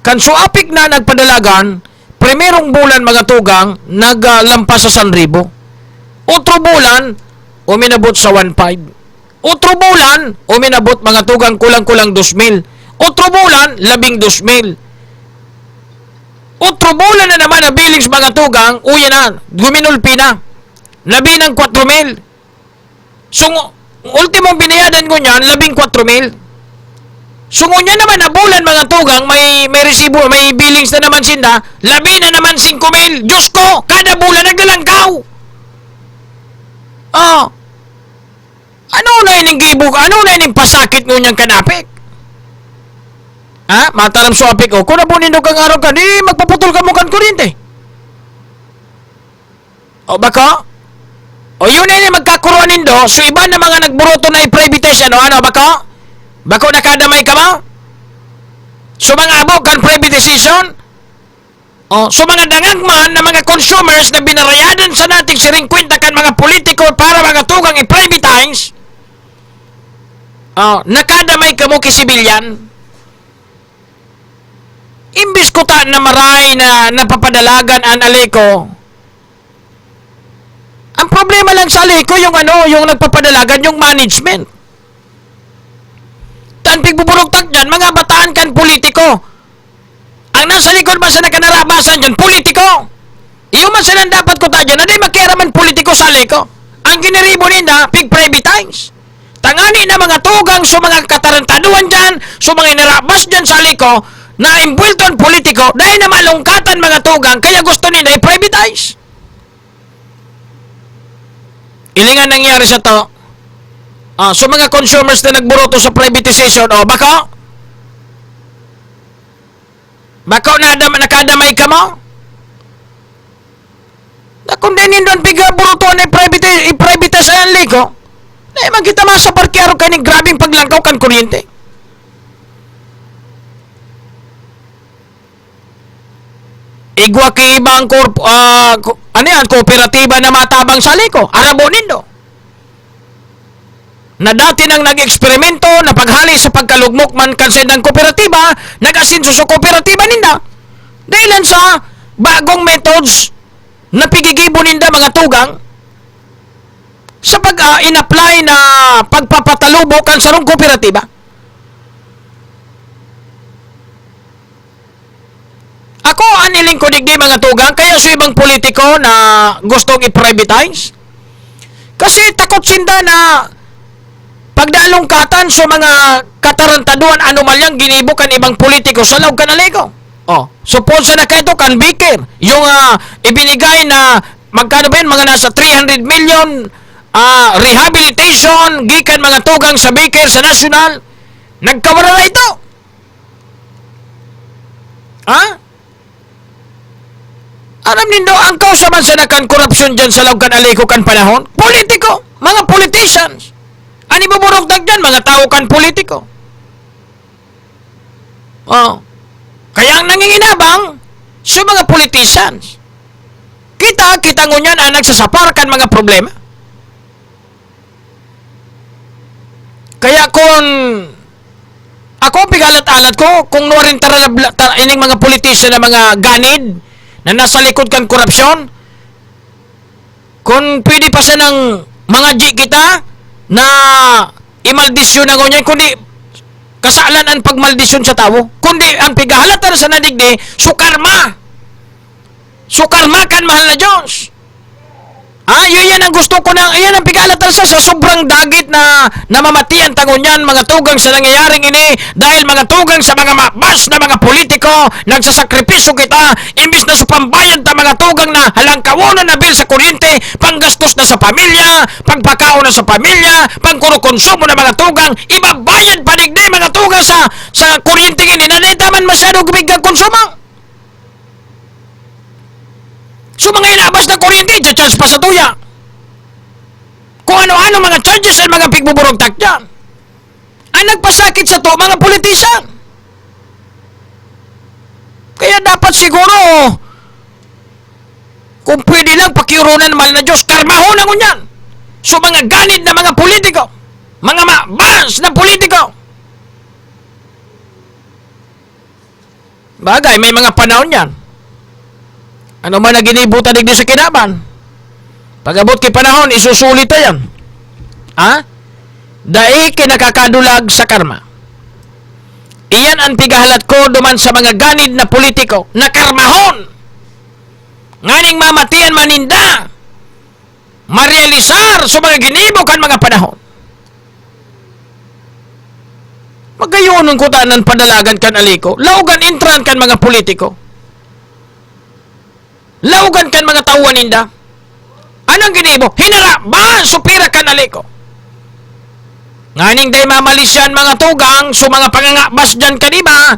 Kan so APEC na nagpadalagan, primerong bulan mga tugang, naglampas sa 1,000. Otro bulan, uminabot sa 1,500. Otro bulan, uminabot mga tugang kulang-kulang 2,000. Otro bulan, 12,000. Otro bulan na naman na billings mga tugang, uya na, guminulpi na. Labi ng 4,000. So, ultimong binayadan ko niyan, 14,000. So, ngunyan naman na bulan mga tugang, may resibo, may billings na naman sinda, labi na naman 5,000. Diyos ko, kada bulan naglalangkaw. Ano na ining gibog? Ano na ining pasakit ngunyan kan APEC? Mataram so APEC kung na po nindo kang araw ka, di magpaputol ka mo kan kuryente. Baka? Yun na ining magkakuruan nindo, so iba na mga nagburoto na i-privatization, baka? Bako nakadamay ka mo? So mga abog kan privatization? So mga dangagman na mga consumers na binarayadan sa nating siring kwenta kan mga politiko para mga tugang i-privatize, nakadamay ka mo kisibilyan. Imbis ko ta na maray na napapadalagan ang aliko, ang problema lang sa aliko yung yung nagpapadalagan, yung management. Tan pigbuburugtag dyan, mga bataan kan politiko. Ang nasa likod man sa nakanarabasan dyan, politiko. Iyo man silang dapat ko ta dyan, na di makiraman politiko sa aliko. Ang giniribo nila, pig-privatize. Tangani na mga tugang sa mga katarantaduan dyan, sa mga inarabas dyan sa aliko, na imbulto ang politiko, dahil na malungkatan mga tugang, kaya gusto nila i-privatize. Ilingan nangyari sa to, so mga consumers na nagburoto sa privatization, bako nakadamay ka mo? Kung dinin doon pigaburoto na i-privatize ang liko, na magkita mga sa parkyaro kaning grabing paglangkaw kan kuryente. Igwa ki ibang kooperatiba na matabang sa liko, arabonin do. Na dati nang nag-eksperimento na paghali sa pagkalugmok man kansen ng kooperatiba, nag-asinso sa kooperatiba ninda. Dahilan sa bagong methods na pigigibo ninda mga tugang sa pag-in-apply na pagpapatalubo kan sarong kooperatiba. Ako, aniling ko digdi mga tugang, kaya sa ibang politiko na gustong i-privatize. Kasi takot sinda na pagdalungkatan sa mga katarantaduan anomalyang ginibo kan ibang politiko sa loob kanaligo. Suppose na kayo kan Bikir, yung ibinigay na magkano ba yun, mga nasa 300 million rehabilitation gikan mga tugang sa Bikir sa national, nagkawala na ito. Alam nindo, ang kausaman sa nakan korupsyon dyan sa loob kan aliko kan panahon, politiko, mga politicians. Ani buburugtag dyan, mga tao kan politiko. Kaya ang nanginginabang sa mga politicians. Kita ngunyan ang nagsasapar kan mga problema. Kaya kung ako pigalat-alat ko, kung nuwarin ining mga politician na mga ganid, na nasa likod kang korupsyon, kung pwede pa sa ng mga G kita na imaldisyon na ngunyan, kundi kasalan ang pagmaldisyon sa tao, kundi ang pigahalatan sa nadigdi, sukarma kan mahal na Diyos. Yun yan ang gusto ko na, yan ang pigalatan sa sobrang dagit na namamatian tangunyan mga tugang sa nangyayaring ini dahil mga tugang sa mga mabas na mga politiko nagsasakripisyo kita imbis na sa pambayad ta mga tugang na halangkawonan na bil sa kuryente, panggastos na sa pamilya, pagpakaon na sa pamilya, pangkurokonsumo na mga tugang, ibabayad padigdi mga tugang sa kuryente ini na nitaman masyado gumigag konsumo. So mga inabas ng kuryente, charge pa sa tuya. Kung ano-ano mga charges at mga pigbuburugtak dyan. Ang nagpasakit sa to, mga politician. Kaya dapat siguro, kung pwede lang pakiurunan mahal na Diyos, karmahon na ngunyan. So mga ganid na mga politiko, mga mabas na politiko. Bagay, may mga panahon yan. Ano man na ginibutan digdi sa kinaban? Pag-abot kay panahon, isusulit na yan. Dai kinakakadulag sa karma. Iyan ang tigahalat ko duman sa mga ganid na politiko na karmahon. Nganing mamatian maninda. Marealisar sa mga ginibo kan mga panahon. Magayonon ko tanan padalagan kan aliko. Laugan intran kan mga politiko. Laugan kan mga tauhan ninda. Anong ginibo? Hinara ba? Supira kan aliko. Nganing day mamalisyan mga tugang so mga pangangabas dyan kanima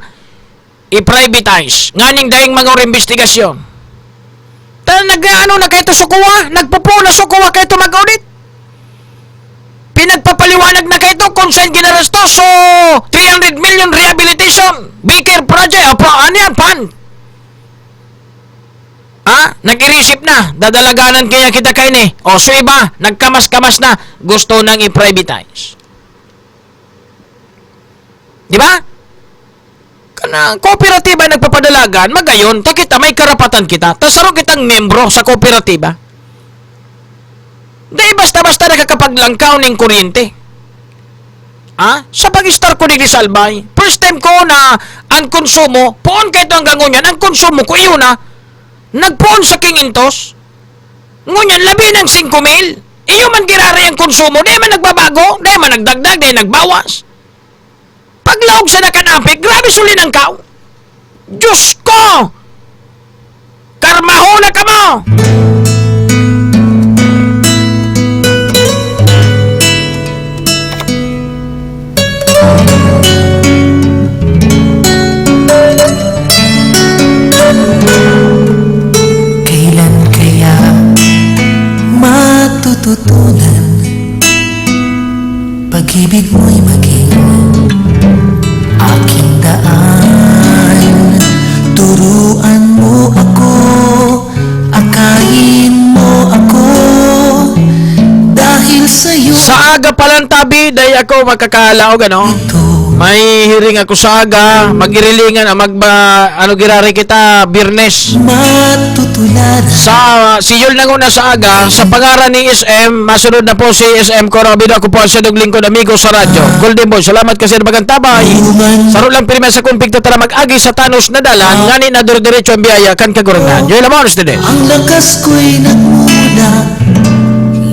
i-privatize. Nganing dayang mga investigasyon. Nag-ano na kayo sukuha? Nagpupo na sukuha kayo mag-audit? Pinagpapaliwanag na kayo kung saan ginaresto so 300 million rehabilitation Bikir project ano yan fund? Nag-irisip na, dadalaganan kaya kita kayo ni. So iba, nagkamas-kamas na, gusto nang i-privatize. Di ba? Kanang kooperatiba nagpapadalagan, magayon, ta kita may karapatan kita. Ta saro kitang membro sa kooperatiba. Di basta-basta nakakapaglangkaw ning kuryente. Sa pag-start ko ni Salbay, first time ko na ang konsumo, poon kahit hanggang ngunyan, ang konsumo ko iyon nagpoon sa Kingintos. Ngunyan, labi ng 5,000. Iyo man girari ang konsumo, di man nagbabago, di man nagdagdag, di nagbawas. Paglaog sa nakanapik, grabe suli ng kao. Diyos ko! Karmaho na ka mo! Kailan kaya matututunan pag-ibig mo'y maging aking daan? Turuan mo ako, akayin mo ako, dahil sa'yo Sa aga pa lang tabi, day ako magkakalaog, may hiring ako sa aga, magirilingan, girari kita, Birnes. matutularan. Si Yul na sa aga, sa pangaran ni SM, masunod na po si SM Corobido. Ako po ang sinug lingkod amigo sa radyo. Golden Boy, salamat kasi na bagang tabay. Saro lang pirma sa kumpikto tara mag-agi sa Tanos na dalan, ngani na diretso ang biyaya kan kagurangan. Joy lamang ustedes. Ang lakas ko'y nagmula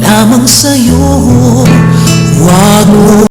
lamang sa'yo. Huwag mo